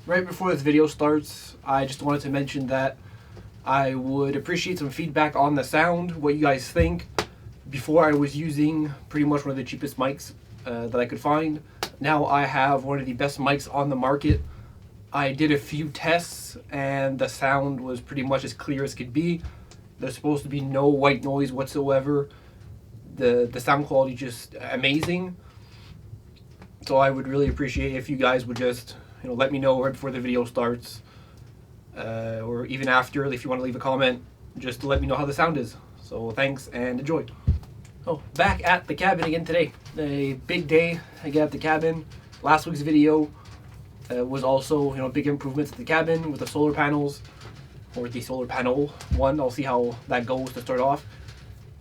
Right before this video starts, I just wanted to mention that I would appreciate some feedback on the sound, what you guys think. Before I was using pretty much one of the cheapest mics that I could find. Now I have one of the best mics on the market. I did a few tests and the sound was pretty much as clear as could be. There's supposed to be no white noise whatsoever. The sound quality is just amazing. So I would really appreciate if you guys would just let me know right before the video starts, or even after, if you want to leave a comment, just to let me know how the sound is. So thanks and enjoy. Oh, back at the cabin again today. A big day again at the cabin. Last week's video was also big improvements at the cabin with the solar panels, or the solar panel one. I'll see how that goes to start off.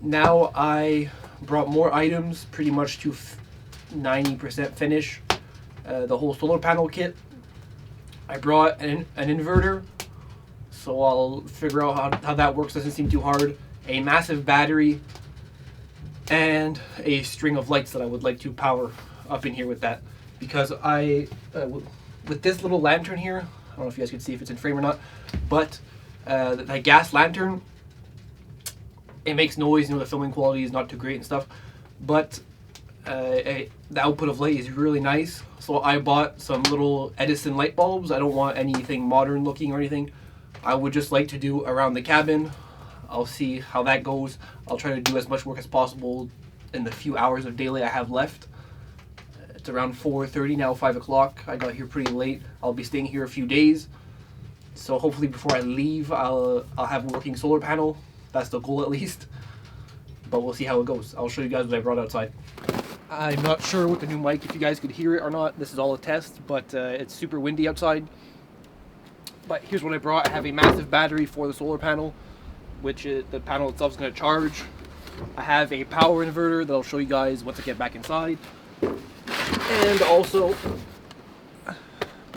Now I brought more items, pretty much to 90% finish the whole solar panel kit. I brought an inverter, so I'll figure out how that works. Doesn't seem too hard. A massive battery and a string of lights that I would like to power up in here with that, because with this little lantern here, I don't know if you guys can see if it's in frame or not, but that gas lantern, it makes noise. The filming quality is not too great and stuff, but the output of light is really nice. So I bought some little Edison light bulbs. I don't want anything modern looking or anything. I would just like to do around the cabin. I'll see how that goes. I'll try to do as much work as possible in the few hours of daylight I have left. It's around 4:30 now, 5 o'clock. I got here pretty late. I'll be staying here a few days. So hopefully before I leave, I'll have a working solar panel. That's the goal at least. But we'll see how it goes. I'll show you guys what I brought outside. I'm not sure with the new mic if you guys could hear it or not. This is all a test, but it's super windy outside. But here's what I brought. I have a massive battery for the solar panel, which the panel itself is going to charge. I have a power inverter that I'll show you guys once I get back inside. And also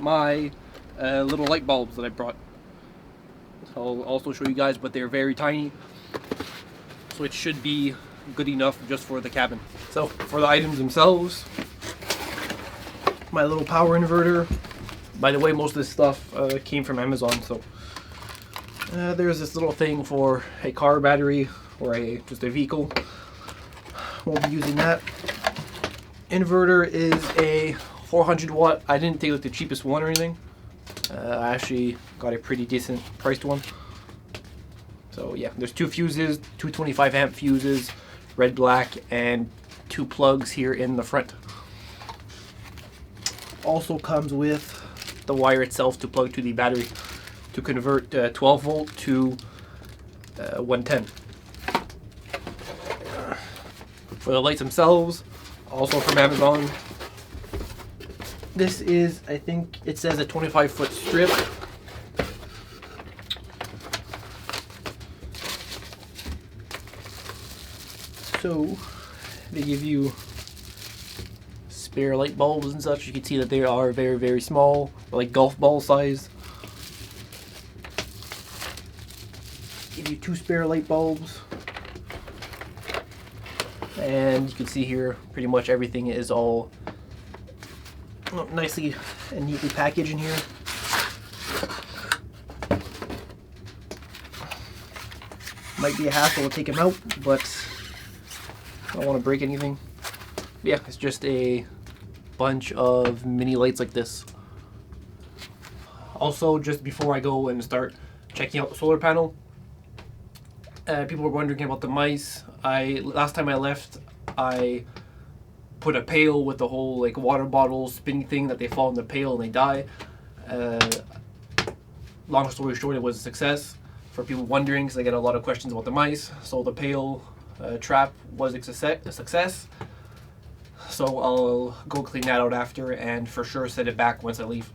my little light bulbs that I brought. I'll also show you guys, but they're very tiny, so it should be good enough just for the cabin. So for the items themselves, my little power inverter. By the way, most of this stuff came from Amazon. So there's this little thing for a car battery or just a vehicle. Won't be using that. Inverter is a 400 watt. I didn't take the cheapest one or anything. I actually got a pretty decent priced one. So yeah, there's two fuses, 225 amp fuses, red, black, and 2 plugs here in the front. Also comes with the wire itself to plug to the battery to convert 12 volt to 110. For the lights themselves, also from Amazon. This is, I think it says, a 25-foot strip. So they give you spare light bulbs and such. You can see that they are very, very small, like golf ball size. Give you 2 spare light bulbs. And you can see here pretty much everything is all nicely and neatly packaged in here. Might be a hassle to take them out, but I don't want to break anything. But yeah, it's just a bunch of mini lights like this. Also, just before I go and start checking out the solar panel, people were wondering about the mice. Last time I left, I put a pail with the whole water bottle spinning thing that they fall in the pail and they die. Long story short, it was a success. For people wondering, because I get a lot of questions about the mice. So the pail trap was a success. So I'll go clean that out after and for sure set it back once I leave.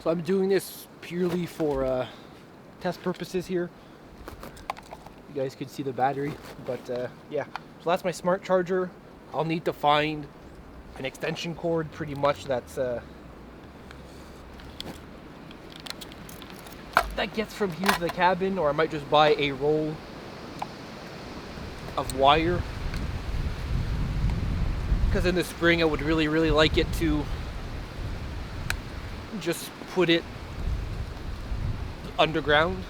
So I'm doing this purely for test purposes here. You guys can see the battery, but yeah. So that's my smart charger. I'll need to find an extension cord pretty much that's that gets from here to the cabin, or I might just buy a roll of wire, because in the spring I would really like it to just put it underground.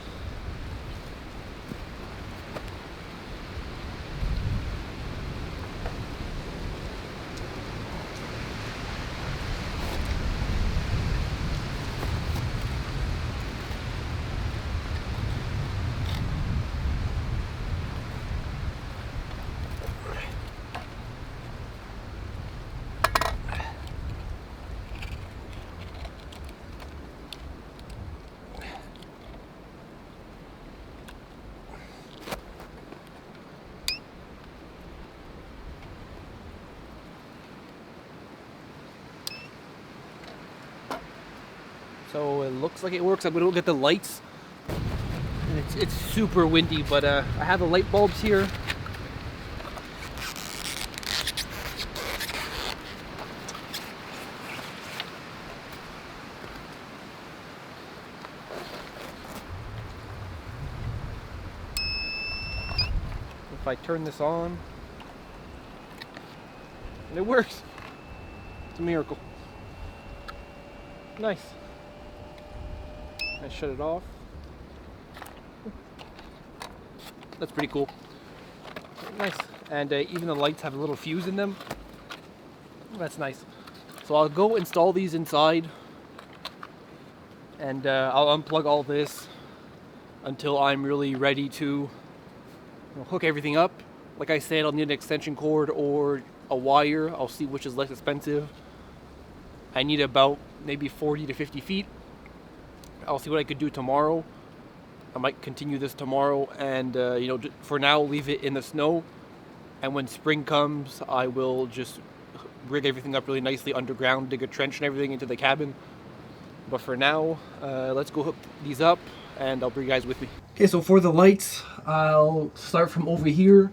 So it looks like it works. I'm gonna look at the lights. And it's super windy, but I have the light bulbs here. If I turn this on, and it works. It's a miracle. Nice. I shut it off. That's pretty cool. Nice. And even the lights have a little fuse in them. That's nice. So I'll go install these inside, and I'll unplug all this until I'm really ready to hook everything up. Like I said, I'll need an extension cord or a wire. I'll see which is less expensive. I need about maybe 40 to 50 feet. I'll see what I could do tomorrow. I might continue this tomorrow, and you know, for now leave it in the snow, and when spring comes I will just rig everything up really nicely underground, dig a trench and everything into the cabin. But for now, let's go hook these up and I'll bring you guys with me. Okay, so for the lights, I'll start from over here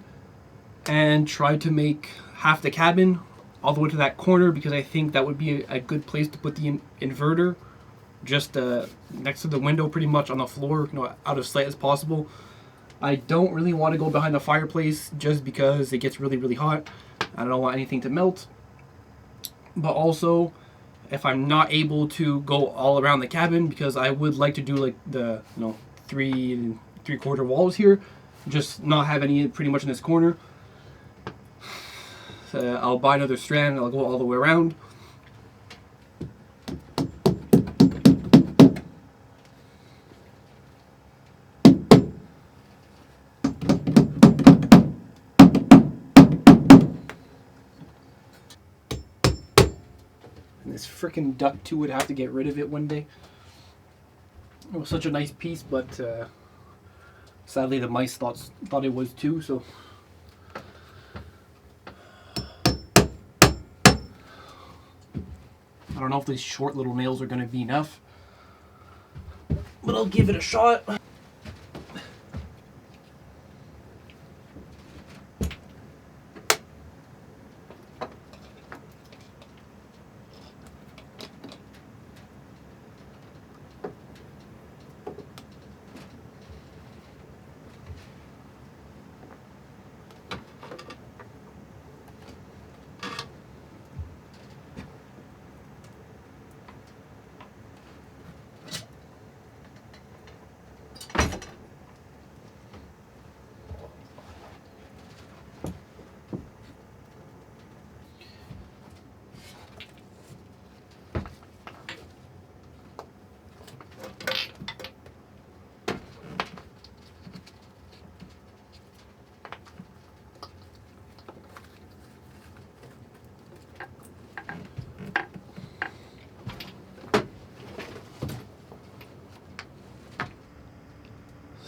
and try to make half the cabin all the way to that corner, because I think that would be a good place to put the inverter, just next to the window, pretty much on the floor, you know, out of sight as possible. I don't really want to go behind the fireplace just because it gets really hot. I don't want anything to melt. But also, if I'm not able to go all around the cabin, because I would like to do like the 3 3/4 walls here, just not have any pretty much in this corner. I'll buy another strand and I'll go all the way around. And this freaking duct too, would have to get rid of it one day. It was such a nice piece, but sadly the mice thought it was too, so. I don't know if these short little nails are going to be enough, but I'll give it a shot.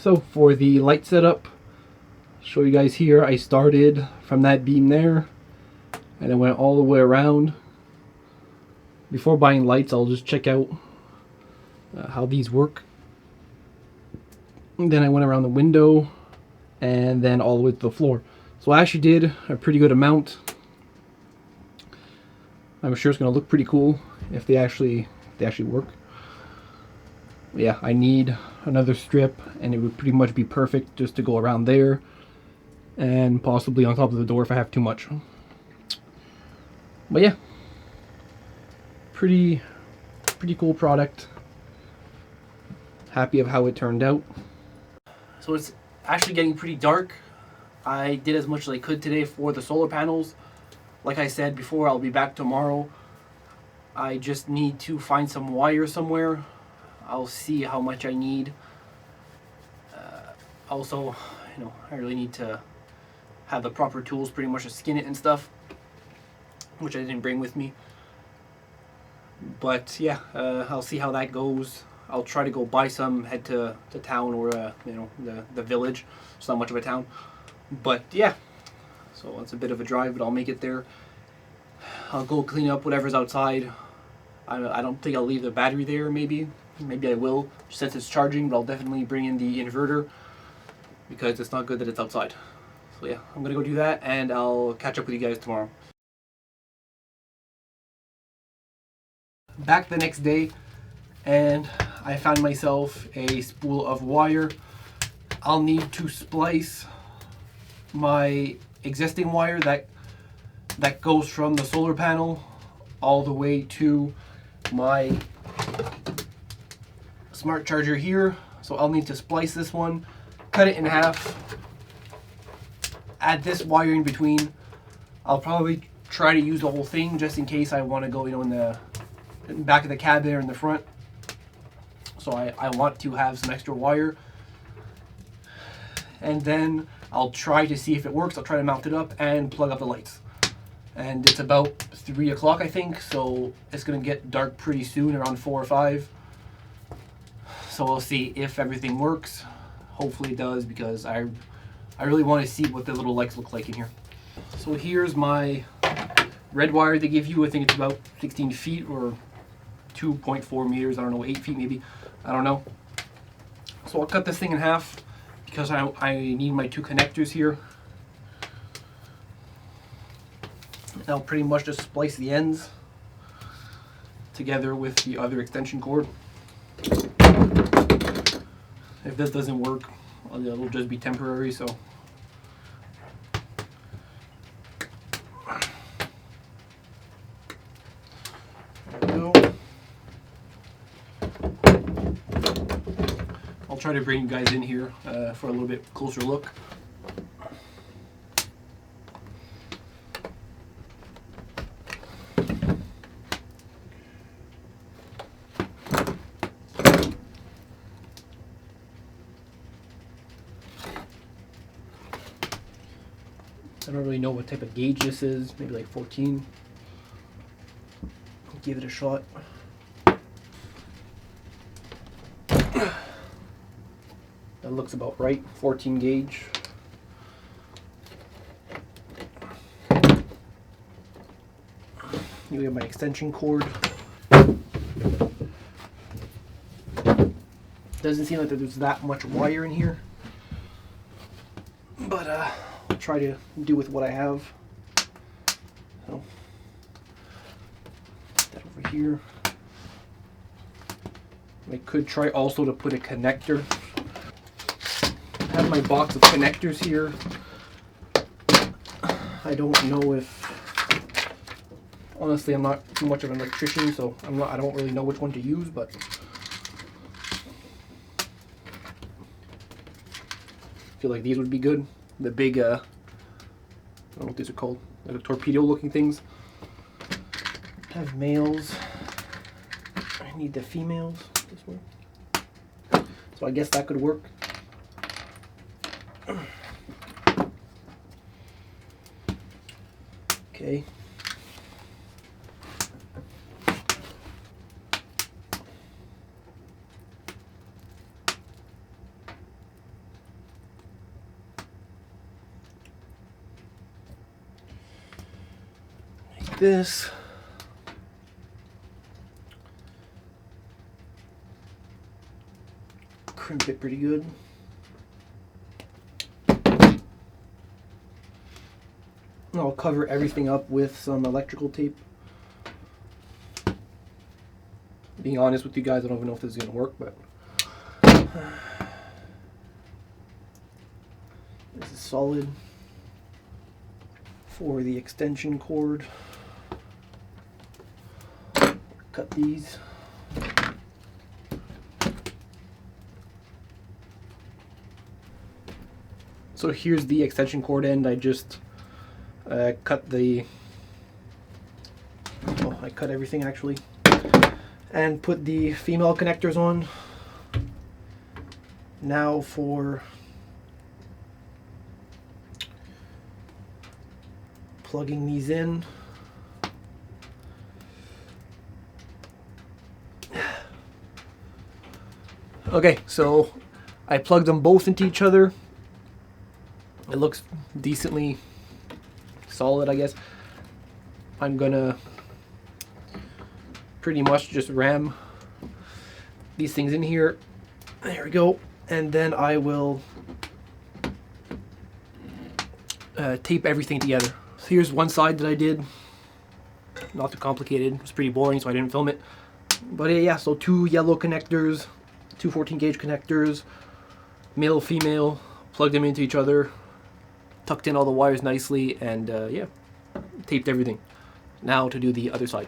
So for the light setup, show you guys here, I started from that beam there and I went all the way around. Before buying lights, I'll just check out how these work. And then I went around the window and then all the way to the floor. So I actually did a pretty good amount. I'm sure it's going to look pretty cool if they actually work. Yeah, I need another strip, and it would pretty much be perfect just to go around there and possibly on top of the door if I have too much. But yeah, pretty cool product. Happy of how it turned out. So it's actually getting pretty dark. I did as much as I could today for the solar panels. Like I said before, I'll be back tomorrow. I just need to find some wire somewhere. I'll see how much I need. Also, I really need to have the proper tools pretty much to skin it and stuff, which I didn't bring with me. But yeah, I'll see how that goes. I'll try to go buy some, head to town or the village. It's not much of a town, but yeah. So it's a bit of a drive, but I'll make it there. I'll go clean up whatever's outside. I don't think I'll leave the battery there. Maybe I will since it's charging, but I'll definitely bring in the inverter because it's not good that it's outside. So yeah, I'm gonna go do that, and I'll catch up with you guys tomorrow. Back the next day, and I found myself a spool of wire. I'll need to splice my existing wire that goes from the solar panel all the way to my smart charger here. So I'll need to splice this one, cut it in half, add this wire in between. I'll probably try to use the whole thing just in case I want to go in the back of the cab there in the front. So I want to have some extra wire, and then I'll try to see if it works. I'll try to mount it up and plug up the lights. And it's about 3 o'clock, I think, so it's gonna get dark pretty soon, around 4 or 5. So we'll see if everything works. Hopefully it does, because I really want to see what the little lights look like in here. So here's my red wire they give you. I think it's about 16 feet or 2.4 meters. I don't know, 8 feet maybe. I don't know. So I'll cut this thing in half because I need my 2 connectors here. And I'll pretty much just splice the ends together with the other extension cord. If this doesn't work, it'll just be temporary, so. There we go. I'll try to bring you guys in here for a little bit closer look. I don't really know what type of gauge this is, maybe like 14. I'll give it a shot. That looks about right, 14 gauge. You have my extension cord. Doesn't seem like there's that much wire in here, but I'll try to do with what I have. So, put that over here. I could try also to put a connector. I have my box of connectors here. I don't know if, honestly, I'm not too much of an electrician, so I don't really know which one to use, but I feel like these would be good. The big, I don't know what these are called, like the torpedo looking things. I have males. I need the females this way. So I guess that could work. Okay. Like this. crimp it pretty good. I'll cover everything up with some electrical tape. Being honest with you guys, I don't even know if this is going to work, but this is solid for the extension cord. Cut these. So here's the extension cord end. I just cut I cut everything actually, and put the female connectors on. Now for plugging these in. Okay, so I plugged them both into each other. It looks decently solid, I guess. I'm gonna pretty much just ram these things in here. There we go. And then I will tape everything together. So here's one side that I did. Not too complicated. It was pretty boring, so I didn't film it. But yeah, so 2 yellow connectors, 2 14 gauge connectors, male, female, plugged them into each other, tucked in all the wires nicely, and yeah, taped everything. Now to do the other side.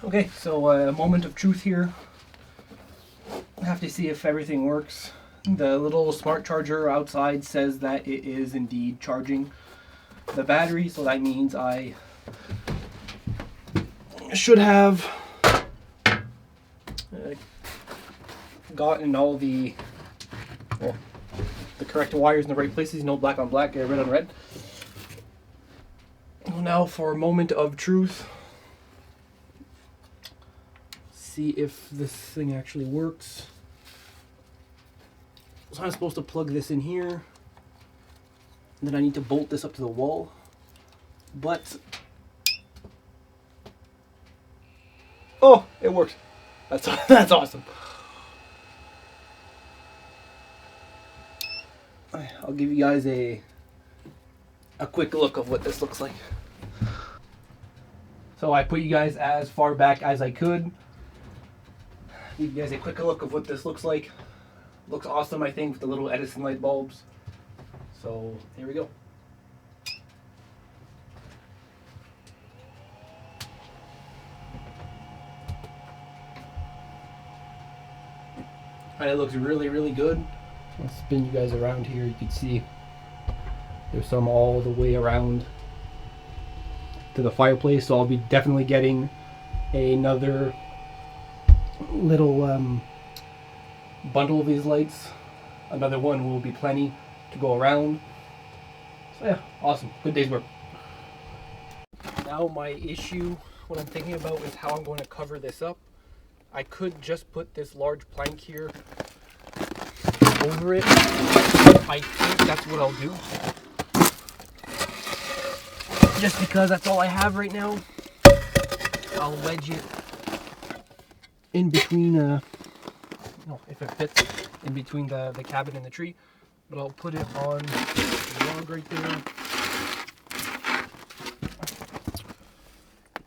Okay, so a moment of truth here. I have to see if everything works. The little smart charger outside says that it is indeed charging the battery, so that means I should have gotten all the correct wires in the right places. No black on black, red on red. Now for a moment of truth. See if this thing actually works. So I'm supposed to plug this in here, and then I need to bolt this up to the wall. But oh, it works. That's awesome. I'll give you guys a quick look of what this looks like. So I put you guys as far back as I could. Give you guys a quick look of what this looks like. Looks awesome, I think, with the little Edison light bulbs. So here we go. and it looks really, really good. I'll spin you guys around here. You can see there's some all the way around to the fireplace, so I'll be definitely getting another little bundle of these lights. Another one will be plenty to go around. So yeah, awesome. Good day's work. Now my issue, what I'm thinking about is how I'm going to cover this up. I could just put this large plank here over it. I think that's what I'll do. Just because that's all I have right now. I'll wedge it in between, if it fits, in between the cabin and the tree. But I'll put it on the log right there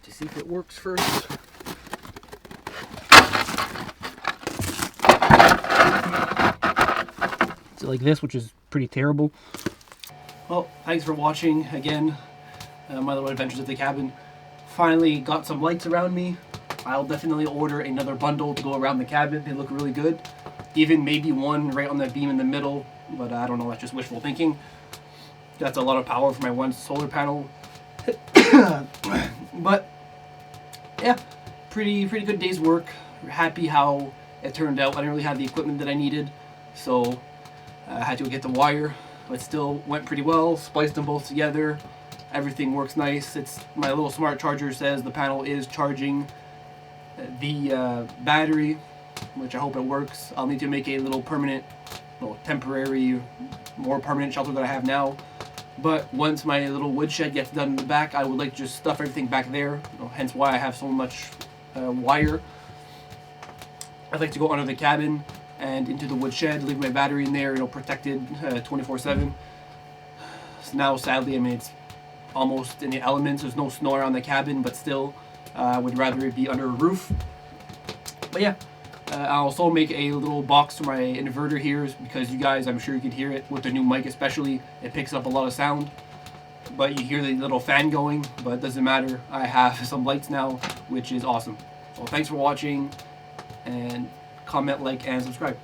to see if it works first. So like this, which is pretty terrible. Well, thanks for watching again. My little adventures at the cabin. Finally got some lights around me. I'll definitely order another bundle to go around the cabin. They look really good. Even maybe one right on the beam in the middle, but I don't know, that's just wishful thinking. That's a lot of power for my one solar panel. But yeah, pretty good day's work. Happy how it turned out. I didn't really have the equipment that I needed, so I had to go get the wire, but still went pretty well. Spliced them both together. Everything works nice. It's my little smart charger says the panel is charging the battery, which I hope it works. I'll need to make a little permanent, temporary, more permanent shelter that I have now. But once my little woodshed gets done in the back, I would like to just stuff everything back there. Hence why I have so much wire. I'd like to go under the cabin and into the woodshed, leave my battery in there, protected 24/7. So now, sadly, I mean, it's almost in the elements. There's no snow around the cabin, but still, I would rather it be under a roof. But yeah, I'll also make a little box for my inverter here because you guys, I'm sure you can hear it with the new mic especially. It picks up a lot of sound, but you hear the little fan going, but it doesn't matter. I have some lights now, which is awesome. So thanks for watching, and comment, like, and subscribe.